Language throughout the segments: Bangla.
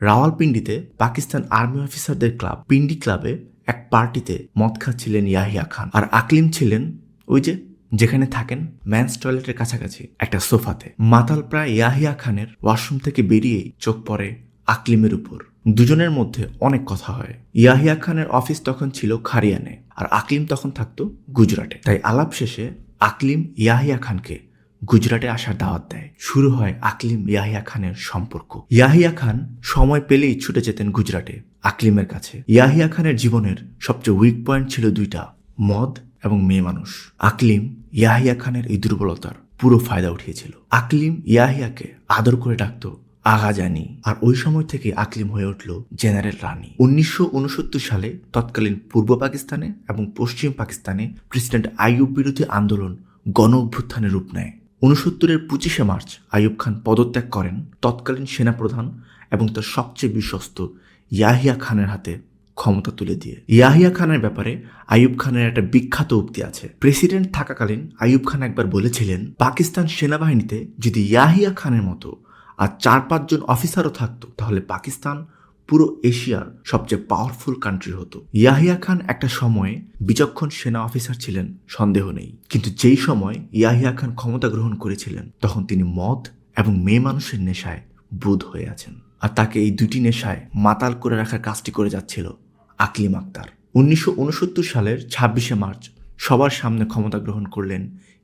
রাওয়ালপিন্ডিতে পাকিস্তান আর্মি অফিসারদের ক্লাব পিন্ডি ক্লাবে এক পার্টিতে মদ খাচ্ছিলেন ইয়াহিয়া খান, আর আকলিম ছিলেন ওই যেখানে থাকেন ম্যানস টয়লেটের কাছাকাছি একটা সোফাতে। মাতাল প্রায় ইয়াহিয়া খানের ওয়াশরুম থেকে বেরিয়েই চোখ পড়ে আকলিমের উপর। দুজনের মধ্যে অনেক কথা হয়। ইয়াহিয়া খানের অফিস তখন ছিল খারিয়ানে আর আকলিম তখন থাকতো গুজরাটে। তাই আলাপ শেষে আকলিম ইয়াহিয়া খানকে গুজরাটে আসার দাওয়াত দেয়। শুরু হয় আকলিম ইয়াহিয়া খানের সম্পর্ক। ইয়াহিয়া খান সময় পেলেই ছুটে যেতেন গুজরাটে আকলিমের কাছে। ইয়াহিয়া খানের জীবনের সবচেয়ে উইক পয়েন্ট ছিল দুইটা, মদ এবং মেয়ে মানুষ। আকলিম ইয়াহিয়া খানের এই দুর্বলতার পুরো ফায়দা উঠিয়েছিল। আকলিম ইয়াহিয়াকে আদর করে ডাকতো আগা জানি, আর ওই সময় থেকে আকলিম হয়ে উঠল জেনারেল রানী। 1969 সালে তৎকালীন পূর্ব পাকিস্তানে এবং পশ্চিম পাকিস্তানে প্রেসিডেন্ট আইয়ুব বিরোধী আন্দোলন গণ অভ্যুত্থানের রূপ নেয়। 69-এর 25শে মার্চ আইয়ুব খান পদত্যাগ করেন তৎকালীন সেনাপ্রধান এবং তার সবচেয়ে বিশ্বস্ত ইয়াহিয়া খানের হাতে ক্ষমতা তুলে দিয়ে। ইয়াহিয়া খানের ব্যাপারে আইয়ুব খানের একটা বিখ্যাত উক্তি আছে। প্রেসিডেন্ট থাকাকালীন আইয়ুব খান একবার বলেছিলেন, পাকিস্তান সেনাবাহিনীতে যদি ইয়াহিয়া খানের মতো আর 4-5 জন অফিসারও থাকতো তাহলে পাকিস্তান পুরো এশিয়ার সবচেয়ে পাওয়ারফুল কান্ট্রি হতো। ইয়াহিয়া খান একটা সময়ে বিচক্ষণ সেনা অফিসার ছিলেন, সন্দেহ নেই, কিন্তু যেই সময় ইয়াহিয়া খান ক্ষমতা গ্রহণ করেছিলেন তখন তিনি মদ এবং মেয়ে মানুষের নেশায় বুঁদ হয়ে আছেন, আর তাকে এই দুটি নেশায় মাতাল করে রাখার কাজটি করে যাচ্ছিল আকলিম আক্তার। 1969 সালের 26শে মার্চ সবার সামনে ক্ষমতা গ্রহণ করলেন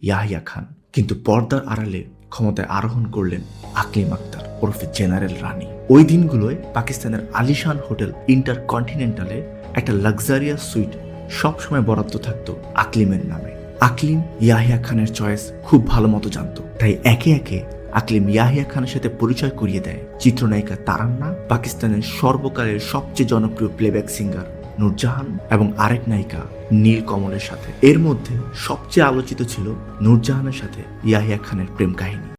ইয়াহিয়া খান, কিন্তু পর্দার আড়ালে ক্ষমতায় আরোহণ করলেন আকলিম আক্তার ওরফে জেনারেল রানী। ওই দিনগুলোয় পাকিস্তানের আলিশান হোটেল ইন্টারকন্টিনেন্টালে একটা লাক্সারিয়াস সুইট সবসময় বরাদ্দ থাকতো আকলিমের নামে। আকলিম ইয়াহিয়া খানের চয়েস খুব ভালো মতো জানতো, তাই একে একে আকলিম ইয়াহিয়া খানের সাথে পরিচয় করিয়ে দেয় চিত্রনায়িকা তারান্না, পাকিস্তানের সর্বকালের সবচেয়ে জনপ্রিয় প্লেব্যাক সিঙ্গার নূরজাহান এবং আরেক নায়িকা নীল কমলের সাথে। এর মধ্যে সবচেয়ে আলোচিত ছিল নূরজাহানের সাথে ইয়াহিয়া খানের প্রেম কাহিনী।